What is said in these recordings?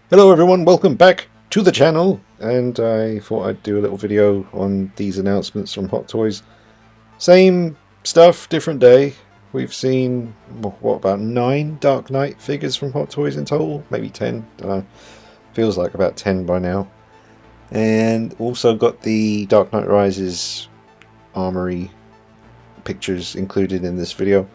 Hello everyone, welcome back to the channel, and I thought I'd do a little video on these announcements from Hot Toys. Same stuff, different day. We've seen, what, about 9 Dark Knight figures from Hot Toys in total? Maybe 10, don't know. Feels like about 10 by now. And also got the Dark Knight Rises Armory pictures included in this video.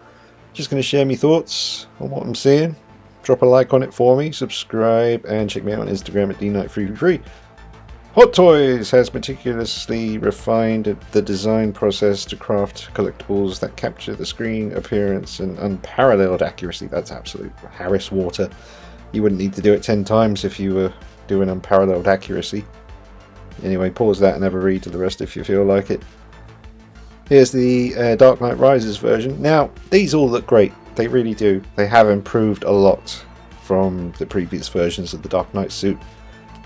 Just going to share my thoughts on what I'm seeing. Drop a like on it for me, subscribe, and check me out on Instagram at dknight333. Hot Toys has meticulously refined the design process to craft collectibles that capture the screen appearance and unparalleled accuracy. That's absolute Harris water. You wouldn't need to do it 10 times if you were doing unparalleled accuracy. Anyway, pause that and have a read to the rest if you feel like it. Here's the Dark Knight Rises version. Now, these all look great. They really do. They have improved a lot from the previous versions of the Dark Knight suit.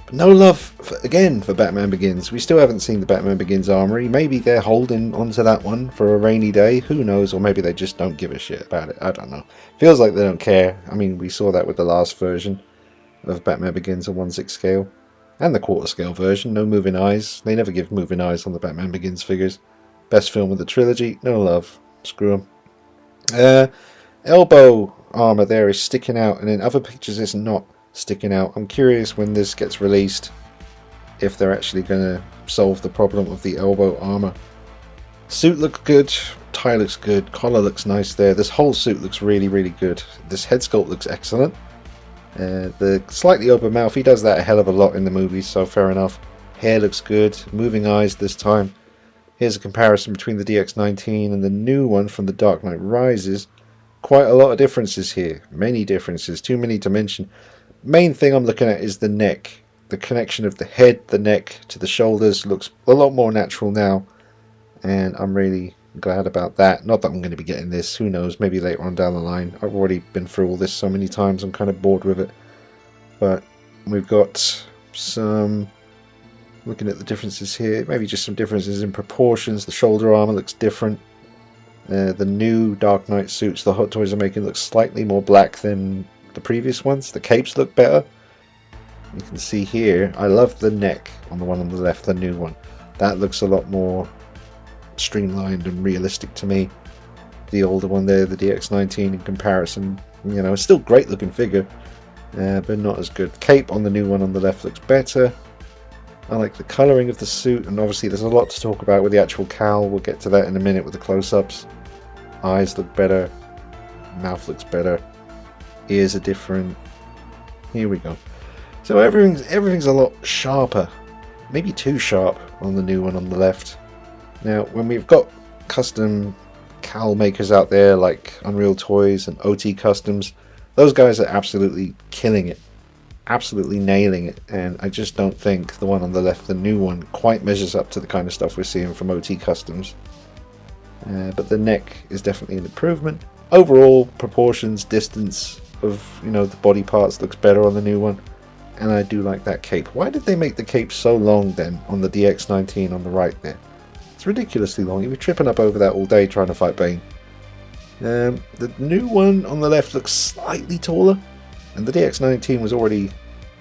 But no love, for Batman Begins. We still haven't seen the Batman Begins armory. Maybe they're holding onto that one for a rainy day. Who knows? Or maybe they just don't give a shit about it. I don't know. Feels like they don't care. I mean, we saw that with the last version of Batman Begins on 1/6 scale. And the quarter scale version. No moving eyes. They never give moving eyes on the Batman Begins figures. Best film of the trilogy. No love. Screw them. Elbow armor there is sticking out, and in other pictures it's not sticking out. I'm curious when this gets released if they're actually going to solve the problem of the elbow armor. Suit looks good, tie looks good, collar looks nice there. This whole suit looks really, really good. This head sculpt looks excellent. The slightly open mouth, he does that a hell of a lot in the movies, so fair enough. Hair looks good, moving eyes this time. Here's a comparison between the DX19 and the new one from the Dark Knight Rises. Quite a lot of differences here. Many differences. Too many to mention. Main thing I'm looking at is the neck. The connection of the head, the neck to the shoulders looks a lot more natural now. And I'm really glad about that. Not that I'm going to be getting this. Who knows? Maybe later on down the line. I've already been through all this so many times. I'm kind of bored with it. But we've got some... Looking at the differences here. Maybe just some differences in proportions. The shoulder armor looks different. The new Dark Knight suits the Hot Toys are making look slightly more black than the previous ones. The capes look better. You can see here, I love the neck on the one on the left, the new one. That looks a lot more streamlined and realistic to me. The older one there, the DX19 in comparison, you know, it's still great looking figure, but not as good. Cape on the new one on the left looks better. I like the colouring of the suit, and obviously there's a lot to talk about with the actual cowl. We'll get to that in a minute with the close-ups. Eyes look better. Mouth looks better. Ears are different. Here we go. So everything's a lot sharper. Maybe too sharp on the new one on the left. Now, when we've got custom cowl makers out there like Unreal Toys and OT Customs, those guys are absolutely killing it. Absolutely nailing it, and I just don't think the one on the left, the new one, quite measures up to the kind of stuff we're seeing from OT Customs. But the neck is definitely an improvement. Overall, proportions, distance of the body parts looks better on the new one, and I do like that cape. Why did they make the cape so long then on the DX19 on the right there? It's ridiculously long. You'll be tripping up over that all day trying to fight Bane. The new one on the left looks slightly taller. And the DX19 was already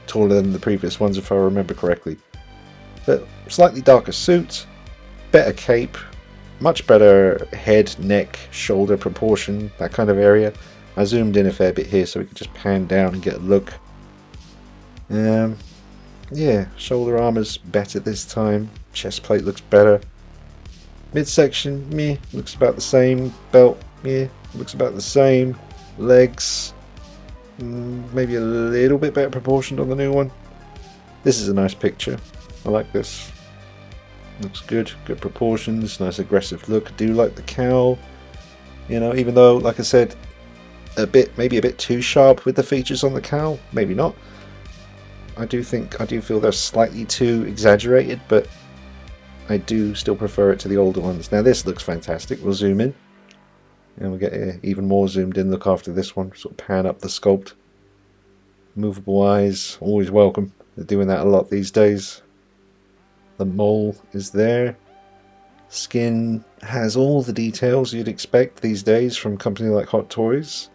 taller than the previous ones, if I remember correctly. But slightly darker suit, better cape, much better head, neck, shoulder proportion, that kind of area. I zoomed in a fair bit here so we could just pan down and get a look. Yeah, shoulder armor's better this time. Chest plate looks better. Midsection, meh, looks about the same. Belt, yeah, looks about the same. Legs... maybe a little bit better proportioned on the new one. This is a nice picture. I like this. Looks good. Good proportions. Nice aggressive look. I do like the cowl. Even though, like I said, maybe a bit too sharp with the features on the cowl. Maybe not. I do feel they're slightly too exaggerated, but I do still prefer it to the older ones. Now this looks fantastic. We'll zoom in. And we'll get an even more zoomed in look after this one. Sort of pan up the sculpt. Movable eyes, always welcome. They're doing that a lot these days. The mole is there. Skin has all the details you'd expect these days from a company like Hot Toys.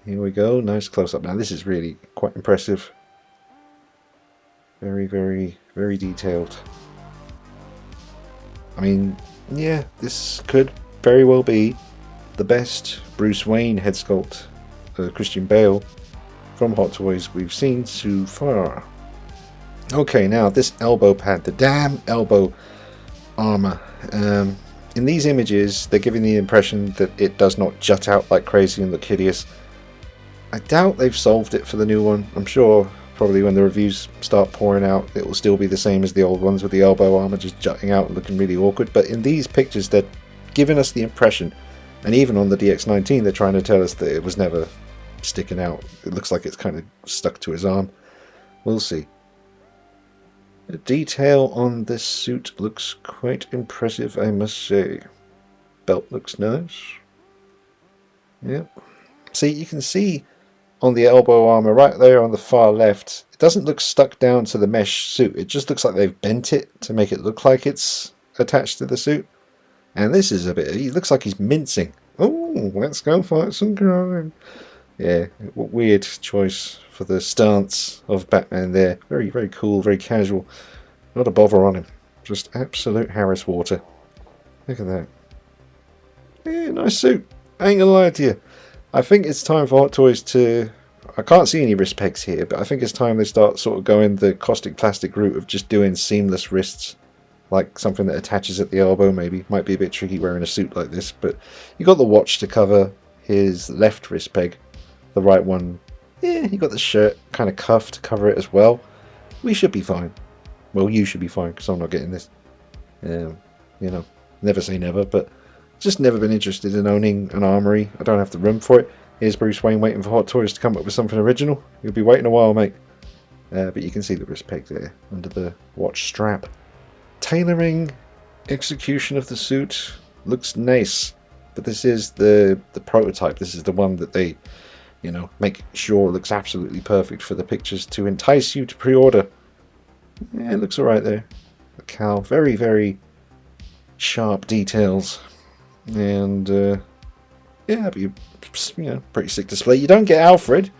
Here we go, nice close up. Now this is really quite impressive. Very, very, very detailed. I mean, yeah, this could very well be the best Bruce Wayne head sculpt, Christian Bale, from Hot Toys we've seen so far. Okay, now this elbow pad, the damn elbow armor. In these images, they're giving the impression that it does not jut out like crazy and look hideous. I doubt they've solved it for the new one. I'm sure probably when the reviews start pouring out, it will still be the same as the old ones with the elbow armor just jutting out and looking really awkward. But in these pictures, they're giving us the impression, and even on the DX19, they're trying to tell us that it was never sticking out. It looks like it's kind of stuck to his arm. We'll see. The detail on this suit looks quite impressive, I must say. Belt looks nice. Yep. See, you can see on the elbow armor right there on the far left, it doesn't look stuck down to the mesh suit. It just looks like they've bent it to make it look like it's attached to the suit. And this is a bit, he looks like he's mincing. Oh, let's go fight some crime. Yeah, weird choice for the stance of Batman there. Very, very cool, very casual. Not a bother on him. Just absolute Harris water. Look at that. Yeah, nice suit. I ain't gonna lie to you. I think it's time for Hot Toys to... I can't see any wrist pegs here, but I think it's time they start sort of going the caustic plastic route of just doing seamless wrists. Like something that attaches at the elbow maybe. Might be a bit tricky wearing a suit like this, but you got the watch to cover his left wrist peg. The right one, yeah, you got the shirt kind of cuff to cover it as well. We should be fine. Well, you should be fine because I'm not getting this. You know, never say never, but just never been interested in owning an Armory. I don't have the room for it. Here's Bruce Wayne waiting for Hot Toys to come up with something original. You'll be waiting a while, mate. But you can see the wrist peg there under the watch strap. Tailoring, execution of the suit looks nice, but this is the prototype. This is the one that they, you know, make sure it looks absolutely perfect for the pictures to entice you to pre-order. Yeah, it looks alright there. The cowl, very, very sharp details. And, yeah, but you know, pretty sick display. You don't get Alfred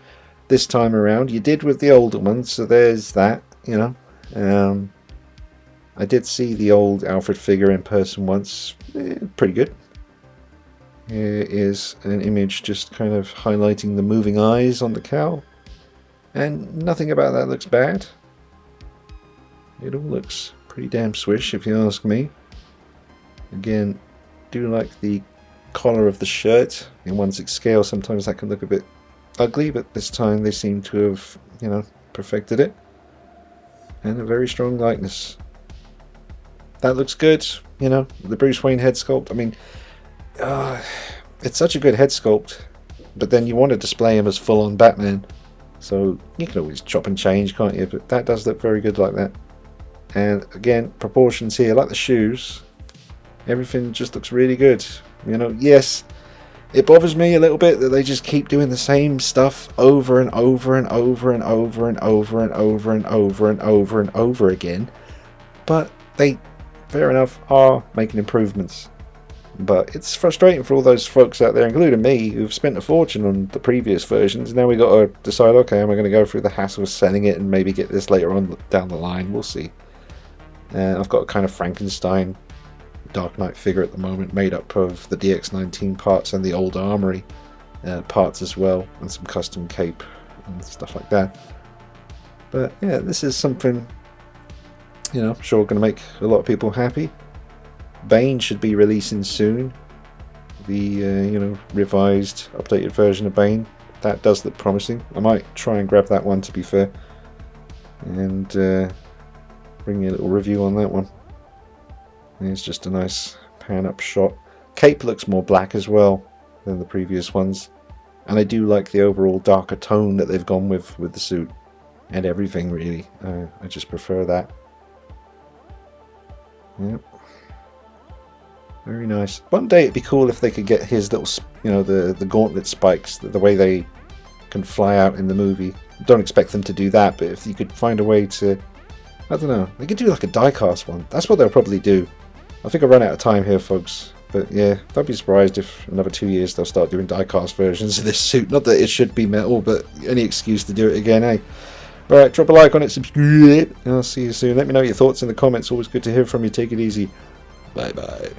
this time around. You did with the older ones, so there's that, you know. I did see the old Alfred figure in person once. Pretty good. Here is an image just kind of highlighting the moving eyes on the cowl. And nothing about that looks bad. It all looks pretty damn swish if you ask me. Again, do like the collar of the shirt. In 1/6 scale sometimes that can look a bit ugly, but this time they seem to have, you know, perfected it. And a very strong likeness. That looks good, you know, the Bruce Wayne head sculpt. I mean, it's such a good head sculpt, but then you want to display him as full-on Batman, so you can always chop and change, can't you? But that does look very good like that. And again, proportions here, like the shoes, everything just looks really good. You know, yes, it bothers me a little bit that they just keep doing the same stuff over and over and over and over and over and over and over and over and over again, but they, fair enough, are making improvements. But it's frustrating for all those folks out there, including me, who've spent a fortune on the previous versions. Now we got to decide, okay, am I going to go through the hassle of selling it and maybe get this later on down the line? We'll see. I've got a kind of Frankenstein Dark Knight figure at the moment, made up of the DX19 parts and the old Armory parts as well, and some custom cape and stuff like that. But yeah, this is something, you know, I'm sure going to make a lot of people happy. Bane should be releasing soon. The you know, revised, updated version of Bane. That does look promising. I might try and grab that one, to be fair, and bring you a little review on that one. It's just a nice pan-up shot. Cape looks more black as well than the previous ones, and I do like the overall darker tone that they've gone with the suit and everything. Really, I just prefer that. Yep. Very nice. One day it'd be cool if they could get his little, you know, the gauntlet spikes, the way they can fly out in the movie. Don't expect them to do that, but if you could find a way to, I don't know, they could do like a die-cast one. That's what they'll probably do. I think I've run out of time here, folks. But yeah, don't be surprised if another 2 years they'll start doing die-cast versions of this suit. Not that it should be metal, but any excuse to do it again, eh? Right, drop a like on it, subscribe, and I'll see you soon. Let me know your thoughts in the comments. Always good to hear from you. Take it easy. Bye bye.